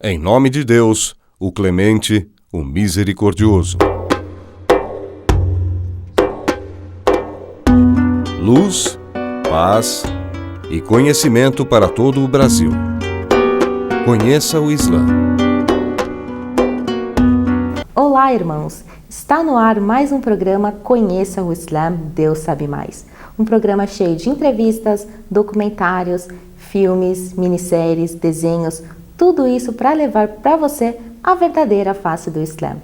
Em nome de Deus, o clemente, o misericordioso. Luz, paz e conhecimento para todo o Brasil. Conheça o Islã. Olá, irmãos! Está no ar mais um programa Conheça o Islã, Deus Sabe Mais. Um programa cheio de entrevistas, documentários, filmes, minisséries, desenhos, tudo isso para levar para você a verdadeira face do Islã.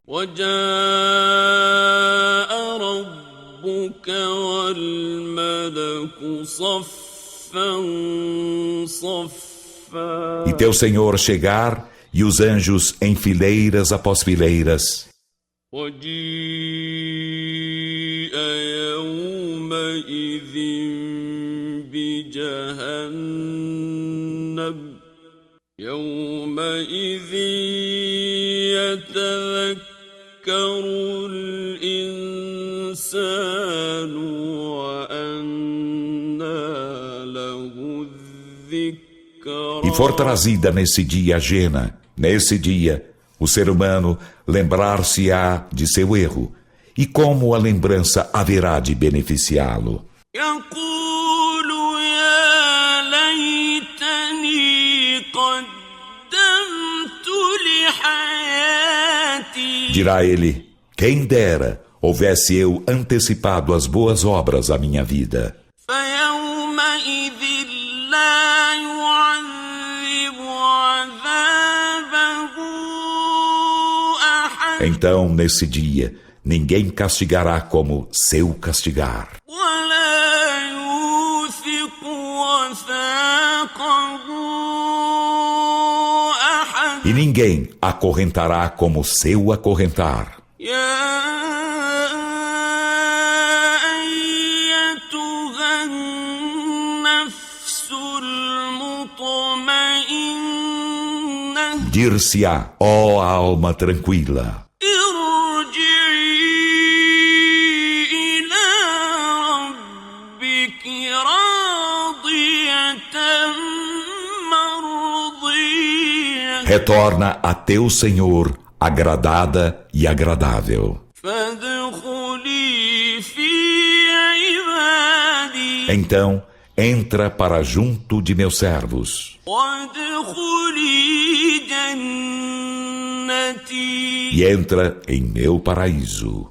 E teu Senhor chegar e os anjos em fileiras após fileiras. يومئذ يتذكر الإنسان وأنى له الذكرى. E for trazida nesse dia a Jena, nesse dia, o ser humano lembrar-se-á de seu erro, e como a lembrança haverá de beneficiá-lo. Dirá ele, quem dera houvesse eu antecipado as boas obras à minha vida. Então, nesse dia, ninguém castigará como seu castigar. E ninguém acorrentará como seu acorrentar. Dir-se-á, ó alma tranquila, retorna a teu Senhor, agradada e agradável. Então, entra para junto de meus servos. E entra em meu paraíso.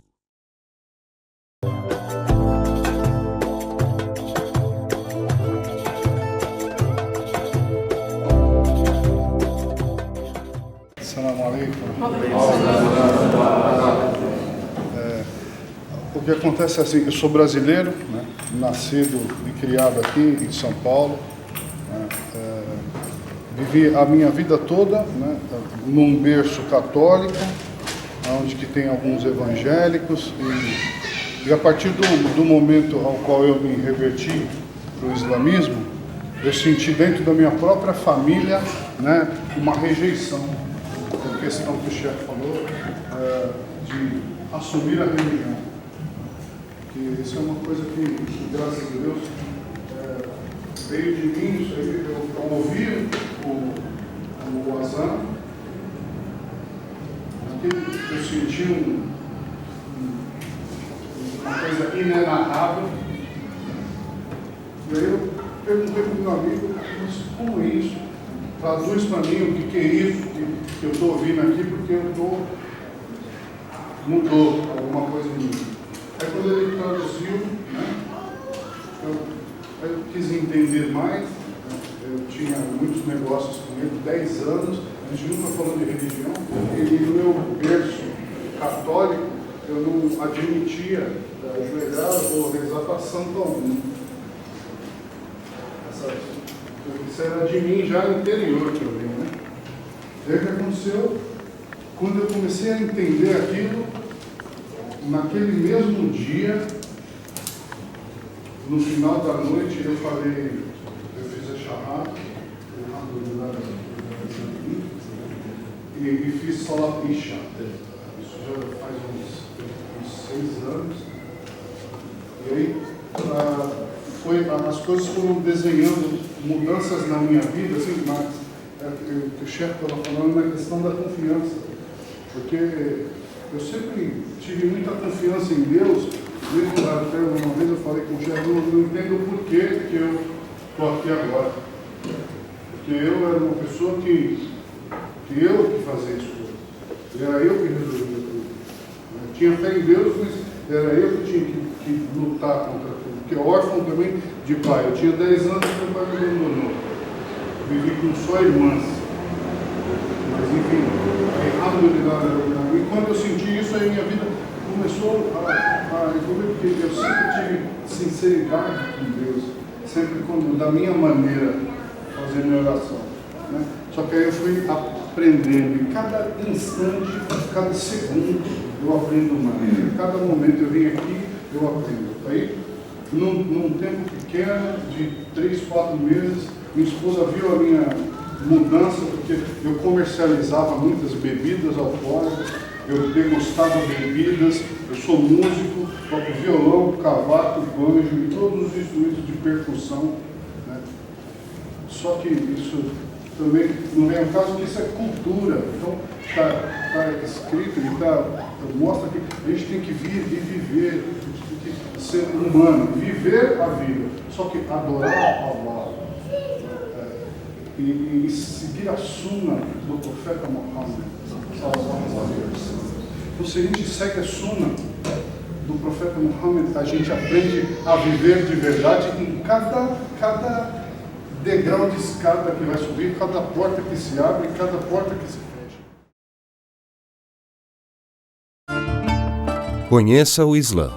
O que acontece é assim, eu sou brasileiro, né, nascido e criado aqui em São Paulo, né, vivi a minha vida toda, né, num berço católico, onde que tem alguns evangélicos, e a partir do momento ao qual eu me reverti para o islamismo, eu senti dentro da minha própria família, né, uma rejeição, a questão que o chefe falou, de assumir a religião. Que isso é uma coisa que graças a Deus, veio de mim, isso aí, eu ouvi o azan, eu senti uma coisa inenarrável, e aí eu perguntei para o meu amigo, mas como é isso? Traduz para mim o que é isso que eu estou ouvindo aqui, porque mudou alguma coisa em mim. Aí quando ele traduziu, né, eu quis entender mais, né, eu tinha muitos negócios com ele, 10 anos, a gente nunca falou de religião, e no meu berço católico, eu não admitia ajoelhar ou rezar para santo algum. Isso era de mim já interior também, né? E aí o que aconteceu? Quando eu comecei a entender aquilo, naquele mesmo dia, no final da noite, eu fiz a shahada, e fiz salat isha. Isso já faz uns 6 anos. E aí, as coisas foram desenhando mudanças na minha vida, assim, que o chefe estava falando na questão da confiança, porque eu sempre tive muita confiança em Deus, mesmo até uma vez eu falei com o chefe, eu não entendo o porquê que eu estou aqui agora, porque eu era uma pessoa que eu que fazia isso tudo, era eu que resolvia tudo, eu tinha fé em Deus, mas era eu que tinha que lutar contra tudo, porque órfão também de pai, eu tinha 10 anos e meu pai me abandonou, vivi com só irmãs, mas enfim, e quando eu senti isso, aí minha vida começou a evoluir, porque eu sempre tive sinceridade com Deus, sempre da minha maneira, fazer minha oração, né? Só que aí eu fui aprendendo, e cada instante, cada segundo, eu aprendo mais, em cada momento eu vim aqui, eu aprendo. Aí, num tempo pequeno, de 3, 4 meses, minha esposa viu a minha mudança, porque eu comercializava muitas bebidas alcoólicas, eu degustava bebidas, eu sou músico, toco violão, cavaco, banjo e todos os instrumentos de percussão, né? Só que isso também não vem ao caso que isso é cultura, então está escrito e mostra que a gente tem que vir e viver, a gente tem que ser humano, viver a vida, só que adorar Allah e seguir a sunna do profeta Muhammad. Então, se a gente segue a sunna do profeta Muhammad, a gente aprende a viver de verdade em cada degrau de escada que vai subir, cada porta que se abre e cada porta que se fecha. Conheça o Islã.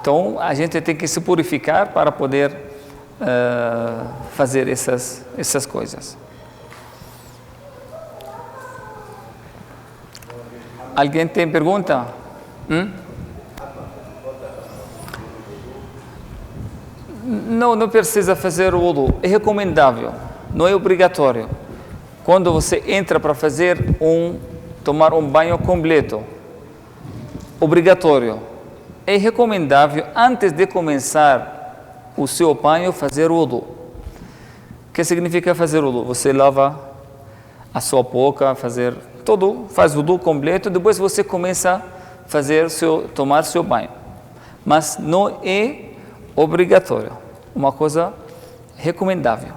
Então, a gente tem que se purificar para poder fazer essas coisas. Alguém tem pergunta? Não precisa fazer o wudu. É recomendável, não é obrigatório. Quando você entra para tomar um banho completo, obrigatório. É recomendável, antes de começar o seu banho, fazer o wudu. O que significa fazer o wudu? Você lava a sua boca, faz o wudu completo, depois você começa a tomar seu banho. Mas não é obrigatório, uma coisa recomendável.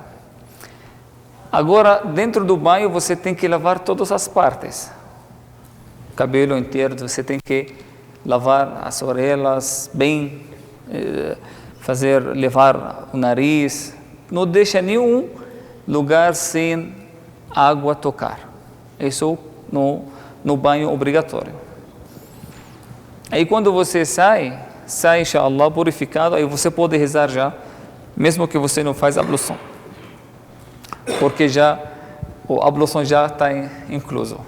Agora, dentro do banho, você tem que lavar todas as partes. O cabelo inteiro, você tem que lavar as orelhas bem, levar o nariz, não deixa nenhum lugar sem água tocar. Isso no banho obrigatório. Aí quando você sai, inshallah, purificado, aí você pode rezar já, mesmo que você não faz ablução, porque a ablução já está incluso.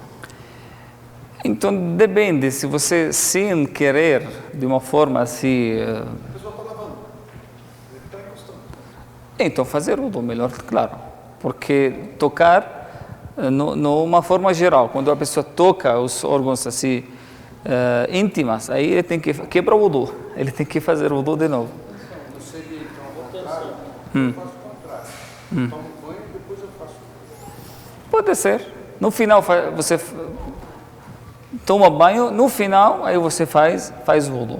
Então, depende, se você, sem querer, de uma forma assim... A pessoa está lavando, ele está encostando. Então, fazer o melhor, claro. Porque tocar, numa forma geral, quando a pessoa toca os órgãos assim, íntimas, aí ele tem que quebrar o wudu, ele tem que fazer o wudu de novo. Não seria, então, ao contrário. Eu faço o contrário. Tomo banho e depois eu faço. Pode ser. No final, você toma banho, no final, aí você faz o wudu.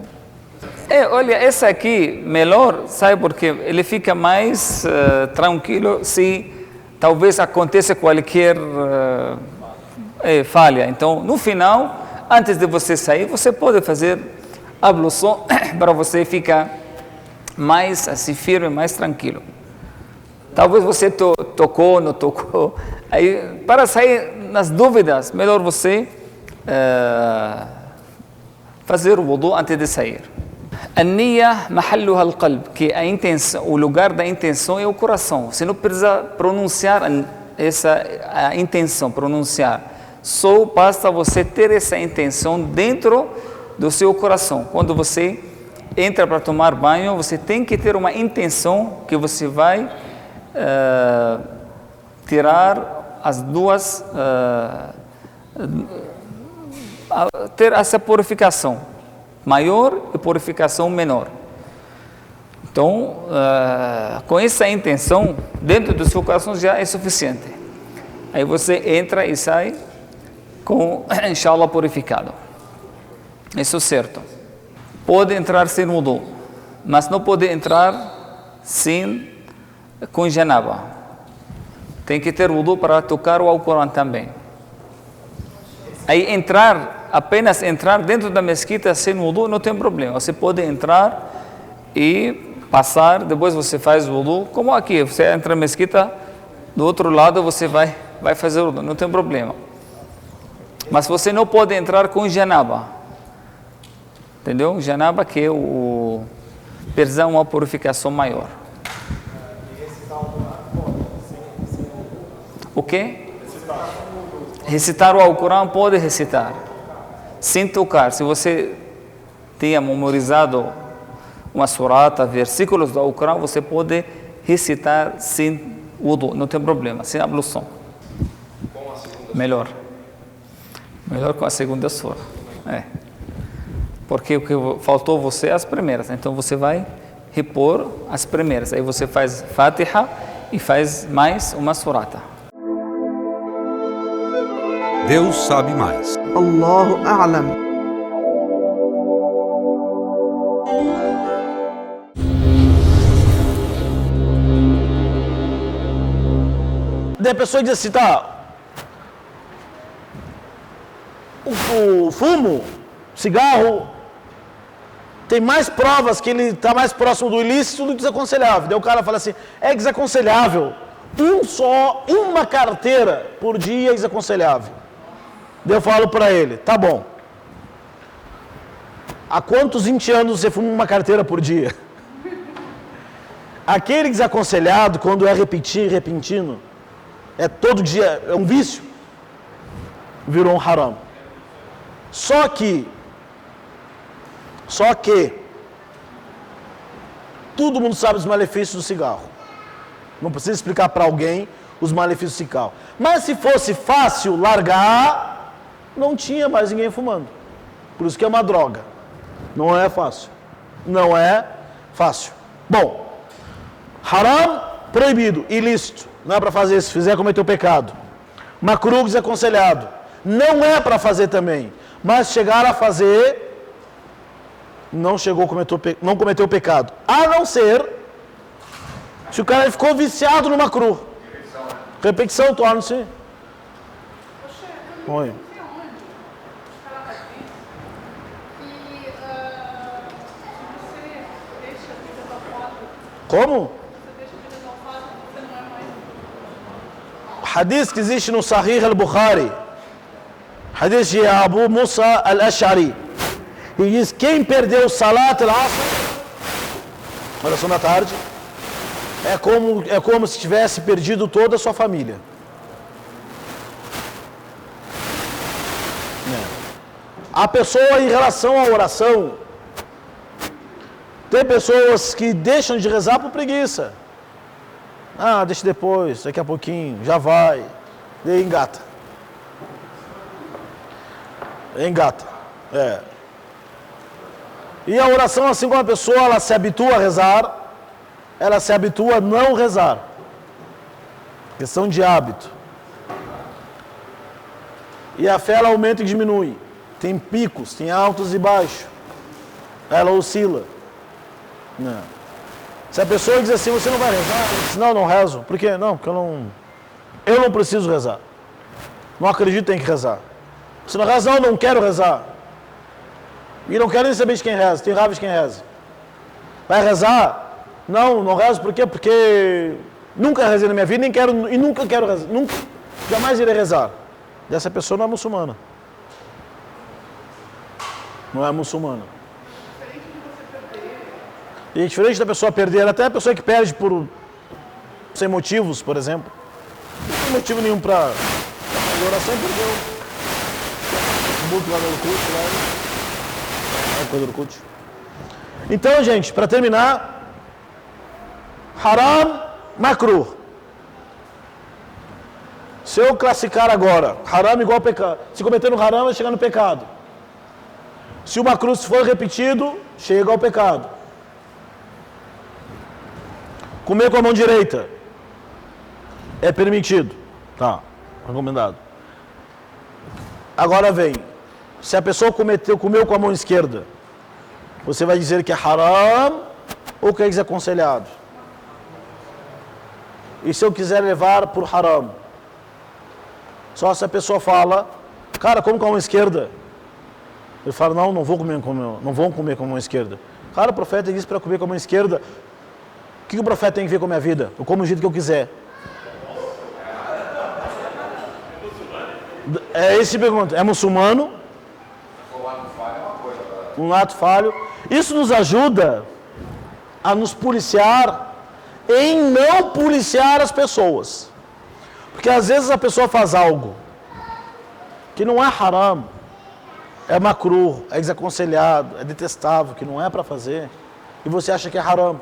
Olha, essa aqui, melhor, sabe porque ele fica mais tranquilo se talvez aconteça qualquer falha. Então, no final, antes de você sair, você pode fazer ablução para você ficar mais assim, firme, mais tranquilo. Talvez você tocou, não tocou. Aí, para sair nas dúvidas, melhor você fazer o wudu antes de sair. An-niyya mahalluha al-qalb, que o lugar da intenção é o coração. Você não precisa pronunciar a intenção, Só basta você ter essa intenção dentro do seu coração. Quando você entra para tomar banho, você tem que ter uma intenção que você vai tirar as duas ter essa purificação maior e purificação menor. Então, com essa intenção, dentro do seu coração já é suficiente. Aí você entra e sai com, inshallah, purificado. Isso é certo. Pode entrar sem wudu, mas não pode entrar com janaba. Tem que ter wudu para tocar o Alcorão também. Aí apenas entrar dentro da mesquita sem wudu não tem problema. Você pode entrar e passar, depois você faz wudu, como aqui, você entra na mesquita, do outro lado você vai fazer wudu, não tem problema. Mas você não pode entrar com janaba. Entendeu? Janaba que é precisa uma purificação maior. O quê? Recitar o Alcorão pode recitar, sem tocar. Se você tenha memorizado uma surata, versículos do Alcorão, você pode recitar sem wudu, não tem problema, sem ablução. Melhor com a segunda sura. Porque o que faltou você as primeiras, então você vai repor as primeiras. Aí você faz Fatiha e faz mais uma surata. Deus sabe mais. Allahu A'lam. Daí a pessoa diz assim, o fumo, cigarro, tem mais provas que ele está mais próximo do ilícito do que desaconselhável. Daí o cara fala assim, é desaconselhável, uma carteira por dia é desaconselhável. Daí eu falo para ele, tá bom, há quantos 20 anos você fuma uma carteira por dia? Aquele desaconselhado, quando é repentino, é todo dia, é um vício, virou um haram. Só que todo mundo sabe os malefícios do cigarro. Não precisa explicar para alguém os malefícios do cigarro. Mas se fosse fácil largar, não tinha mais ninguém fumando. Por isso que é uma droga. Não é fácil. Não é fácil. Bom, haram, proibido, ilícito. Não é para fazer, se fizer cometer o pecado. Makruh, desaconselhado. Não é para fazer também. Mas chegar a fazer, não cometeu o pecado. A não ser se o cara ficou viciado no makruh. Repetição torna-se. Oi. Como? Hadith que existe no Sahih al-Bukhari. Hadith de Abu Musa al-Ash'ari. E diz, quem perdeu Salat al-Asr, oração da tarde, é como se tivesse perdido toda a sua família. A pessoa, em relação à oração, tem pessoas que deixam de rezar por preguiça. Deixa depois, daqui a pouquinho, já vai. E engata. E a oração, assim como a pessoa ela se habitua a rezar, ela se habitua a não rezar. Questão de hábito. E a fé ela aumenta e diminui. Tem picos, tem altos e baixos. Ela oscila. Não. Se a pessoa diz assim, você não vai rezar? Eu disse, não rezo. Por quê? Não, porque eu não preciso rezar. Não acredito que tem que rezar. Se não reza, não quero rezar. E não quero nem saber de quem reza. Tem raiva de quem reza. Vai rezar? Não rezo. Por quê? Porque nunca rezei na minha vida, nem quero e nunca quero rezar. Jamais irei rezar. Essa pessoa não é muçulmana. Não é muçulmana. E diferente da pessoa perder, até a pessoa que perde sem motivos, por exemplo. Não tem motivo nenhum para fazer oração, perdeu. Então, gente, para terminar, haram, makruh. Se eu classificar agora, haram igual pecado. Se cometendo haram, vai chegar no pecado. Se uma cruz for repetido, chega ao pecado. Comer com a mão direita é permitido. Tá, recomendado. Agora vem, se a pessoa comeu com a mão esquerda, você vai dizer que é haram ou que é desaconselhado? E se eu quiser levar por haram? Só se a pessoa fala, cara, como com a mão esquerda? Ele fala, não vou comer com a mão esquerda. Cara, o profeta disse para comer com a mão esquerda. O que o profeta tem a ver com a minha vida? Eu como do jeito que eu quiser. É esse pergunta. É muçulmano? Um ato falho. Isso nos ajuda a nos policiar em não policiar as pessoas. Porque às vezes a pessoa faz algo que não é haram, é makruh, é desaconselhado, é detestável, que não é para fazer, e você acha que é haram.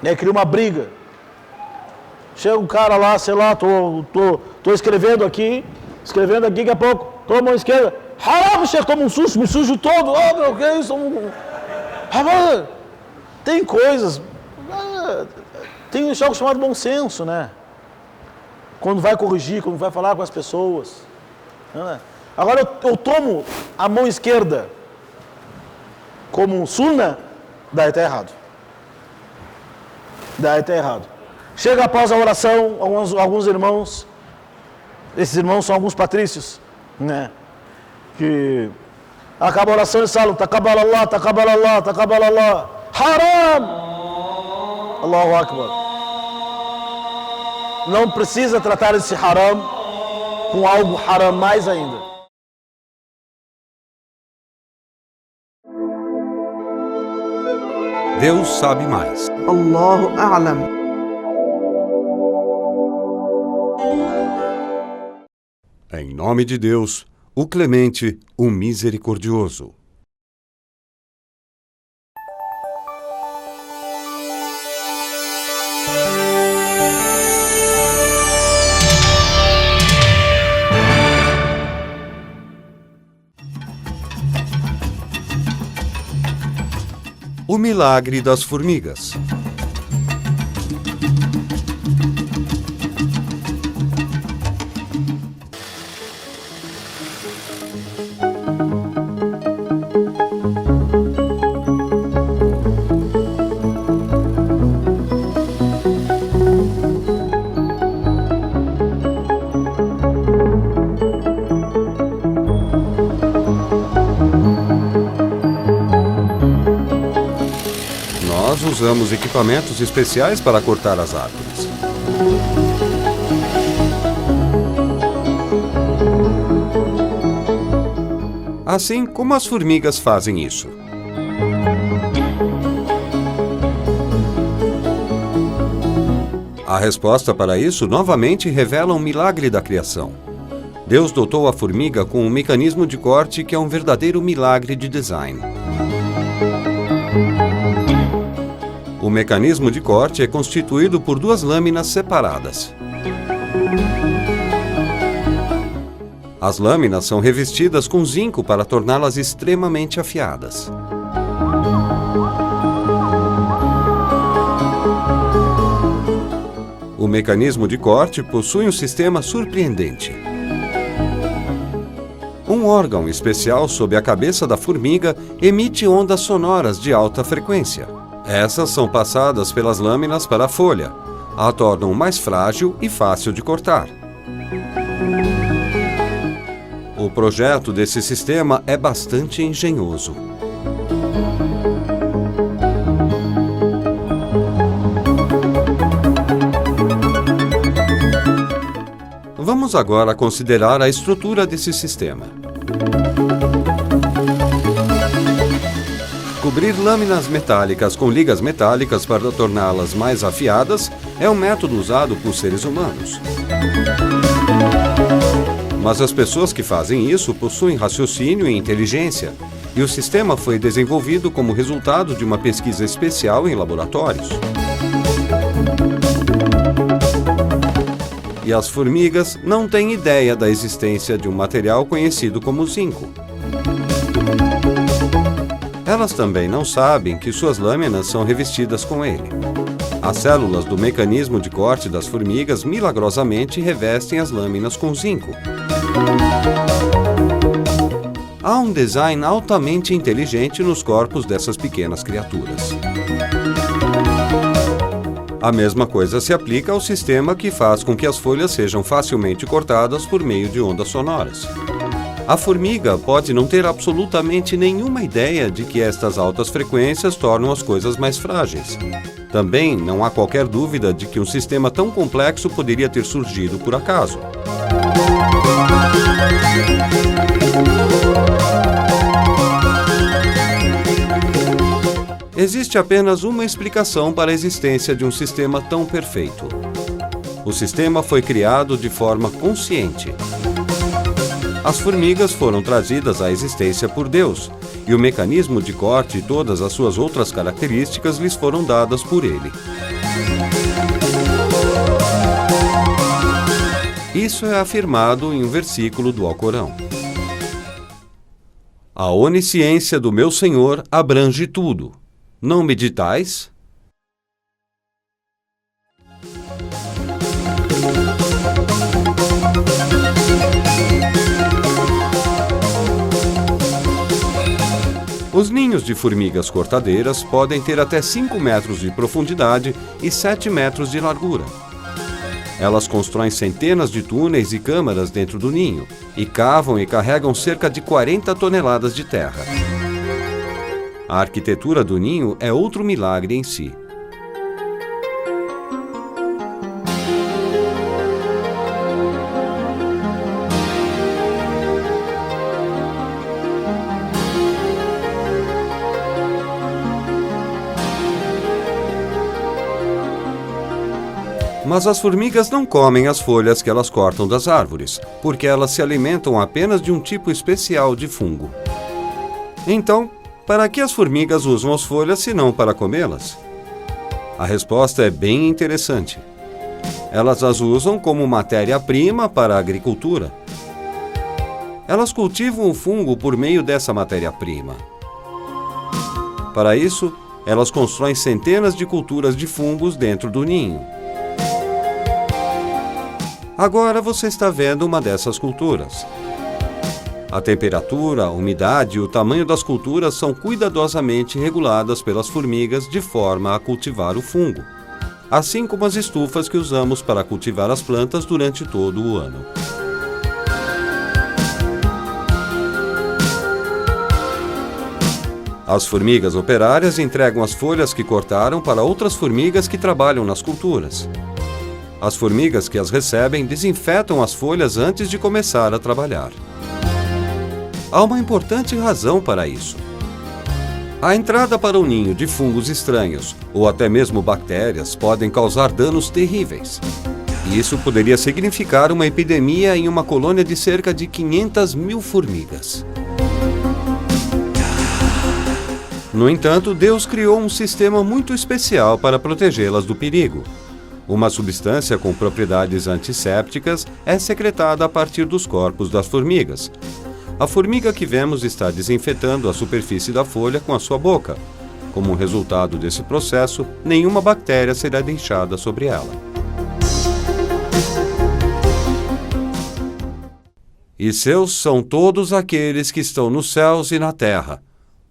E aí cria uma briga. Chega um cara lá, sei lá, tô escrevendo aqui, daqui a pouco, tô a mão esquerda, haram, chega, toma um susto, me sujo todo, oh meu, que é isso? Tem coisas, tem algo chamado bom senso, né? Quando vai corrigir, quando vai falar com as pessoas. Né? Agora eu tomo a mão esquerda como um sunna, daí está errado. Chega após a oração, alguns irmãos, esses irmãos são alguns patrícios, né? Que acaba a oração e eles falam, taqabbalallah, taqabbalallah, taqabbalallah, haram! Allahu Akbar. Não precisa tratar esse haram com algo haram mais ainda. Deus sabe mais. Allahu A'lam. Em nome de Deus, o Clemente, o Misericordioso. O milagre das formigas. Nós usamos equipamentos especiais para cortar as árvores. Assim como as formigas fazem isso. A resposta para isso novamente revela um milagre da criação. Deus dotou a formiga com um mecanismo de corte que é um verdadeiro milagre de design. O mecanismo de corte é constituído por duas lâminas separadas. As lâminas são revestidas com zinco para torná-las extremamente afiadas. O mecanismo de corte possui um sistema surpreendente. Um órgão especial sob a cabeça da formiga emite ondas sonoras de alta frequência. Essas são passadas pelas lâminas para a folha, a tornam mais frágil e fácil de cortar. O projeto desse sistema é bastante engenhoso. Vamos agora considerar a estrutura desse sistema. Cobrir lâminas metálicas com ligas metálicas para torná-las mais afiadas é um método usado por seres humanos. Mas as pessoas que fazem isso possuem raciocínio e inteligência, e o sistema foi desenvolvido como resultado de uma pesquisa especial em laboratórios. E as formigas não têm ideia da existência de um material conhecido como zinco. Elas também não sabem que suas lâminas são revestidas com ele. As células do mecanismo de corte das formigas milagrosamente revestem as lâminas com zinco. Há um design altamente inteligente nos corpos dessas pequenas criaturas. A mesma coisa se aplica ao sistema que faz com que as folhas sejam facilmente cortadas por meio de ondas sonoras. A formiga pode não ter absolutamente nenhuma ideia de que estas altas frequências tornam as coisas mais frágeis. Também não há qualquer dúvida de que um sistema tão complexo poderia ter surgido por acaso. Existe apenas uma explicação para a existência de um sistema tão perfeito. O sistema foi criado de forma consciente. As formigas foram trazidas à existência por Deus, e o mecanismo de corte e todas as suas outras características lhes foram dadas por Ele. Isso é afirmado em um versículo do Alcorão. A onisciência do meu Senhor abrange tudo. Não meditais? Os ninhos de formigas cortadeiras podem ter até 5 metros de profundidade e 7 metros de largura. Elas constroem centenas de túneis e câmaras dentro do ninho e cavam e carregam cerca de 40 toneladas de terra. A arquitetura do ninho é outro milagre em si. Mas as formigas não comem as folhas que elas cortam das árvores, porque elas se alimentam apenas de um tipo especial de fungo. Então, para que as formigas usam as folhas se não para comê-las? A resposta é bem interessante. Elas as usam como matéria-prima para a agricultura. Elas cultivam o fungo por meio dessa matéria-prima. Para isso, elas constroem centenas de culturas de fungos dentro do ninho. Agora você está vendo uma dessas culturas. A temperatura, a umidade e o tamanho das culturas são cuidadosamente reguladas pelas formigas de forma a cultivar o fungo, assim como as estufas que usamos para cultivar as plantas durante todo o ano. As formigas operárias entregam as folhas que cortaram para outras formigas que trabalham nas culturas. As formigas que as recebem desinfetam as folhas antes de começar a trabalhar. Há uma importante razão para isso. A entrada para o ninho de fungos estranhos, ou até mesmo bactérias, podem causar danos terríveis. Isso poderia significar uma epidemia em uma colônia de cerca de 500 mil formigas. No entanto, Deus criou um sistema muito especial para protegê-las do perigo. Uma substância com propriedades antissépticas é secretada a partir dos corpos das formigas. A formiga que vemos está desinfetando a superfície da folha com a sua boca. Como resultado desse processo, nenhuma bactéria será deixada sobre ela. E seus são todos aqueles que estão nos céus e na terra.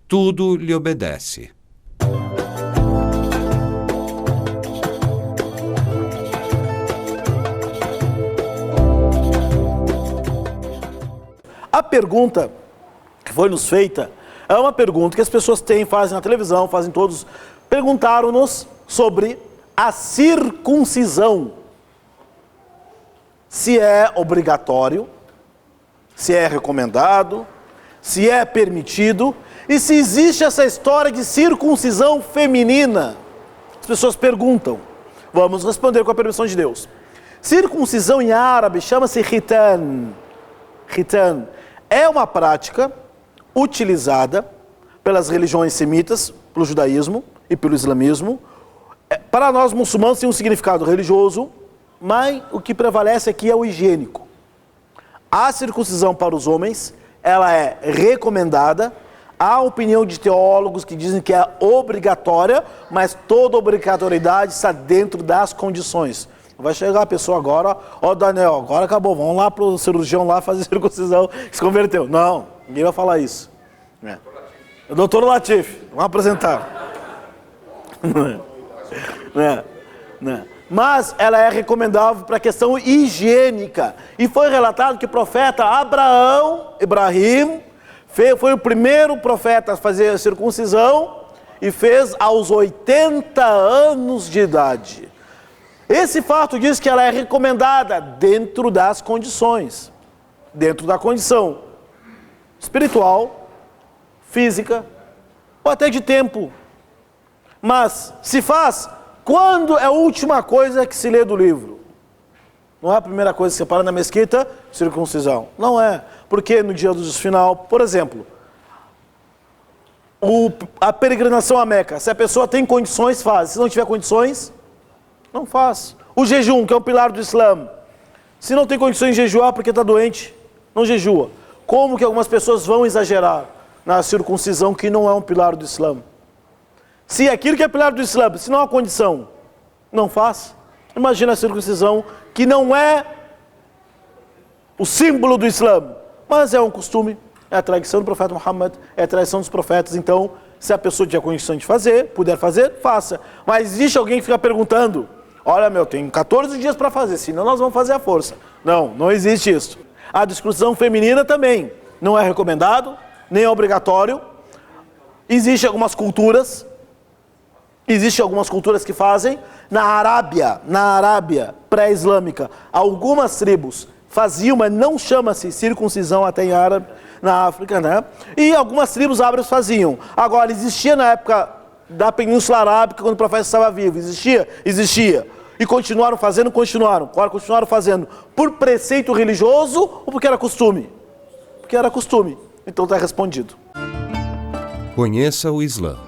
Tudo lhe obedece. A pergunta que foi nos feita é uma pergunta que as pessoas têm, fazem na televisão, fazem todos. Perguntaram-nos sobre a circuncisão. Se é obrigatório, se é recomendado, se é permitido e se existe essa história de circuncisão feminina. As pessoas perguntam. Vamos responder com a permissão de Deus. Circuncisão em árabe chama-se khitan. Khitan é uma prática utilizada pelas religiões semitas, pelo judaísmo e pelo islamismo. Para nós muçulmanos tem um significado religioso, mas o que prevalece aqui é o higiênico. A circuncisão para os homens, ela é recomendada, Há opinião de teólogos que dizem que é obrigatória, mas toda obrigatoriedade está dentro das condições. Vai chegar a pessoa agora, ó Daniel, agora acabou, vamos lá para o cirurgião lá fazer circuncisão, que se converteu. Não, ninguém vai falar isso. O doutor Latif, vamos apresentar. Mas ela é recomendável para a questão higiênica. E foi relatado que o profeta Ibrahim, foi o primeiro profeta a fazer a circuncisão e fez aos 80 anos de idade. Esse fato diz que ela é recomendada dentro das condições, dentro da condição espiritual, física ou até de tempo. Mas se faz quando é a última coisa que se lê do livro. Não é a primeira coisa que você para na mesquita, circuncisão. Não é. Porque no dia do juízo final, por exemplo, a peregrinação a Meca, se a pessoa tem condições, faz. Se não tiver condições, não faz. O jejum, que é um pilar do Islã. Se não tem condições de jejuar porque está doente, não jejua. Como que algumas pessoas vão exagerar na circuncisão, que não é um pilar do Islã? Se aquilo que é pilar do Islã, se não há condição, não faz. Imagina a circuncisão, que não é o símbolo do Islã, mas é um costume, é a tradição do profeta Muhammad, é a tradição dos profetas. Então, se a pessoa tiver condição de fazer, puder fazer, faça. Mas existe alguém que fica perguntando, olha tem 14 dias para fazer, senão nós vamos fazer a força. Não, não existe isso. A circuncisão feminina também não é recomendado, nem é obrigatório. Existem algumas culturas que fazem. Na Arábia pré-islâmica, algumas tribos faziam, mas não chama-se circuncisão até em árabe, na África, né? E algumas tribos árabes faziam. Agora, existia na época da Península Arábica, quando o profeta estava vivo, existia. E continuaram fazendo, Agora continuaram fazendo por preceito religioso ou porque era costume? Porque era costume. Então está respondido. Conheça o Islã.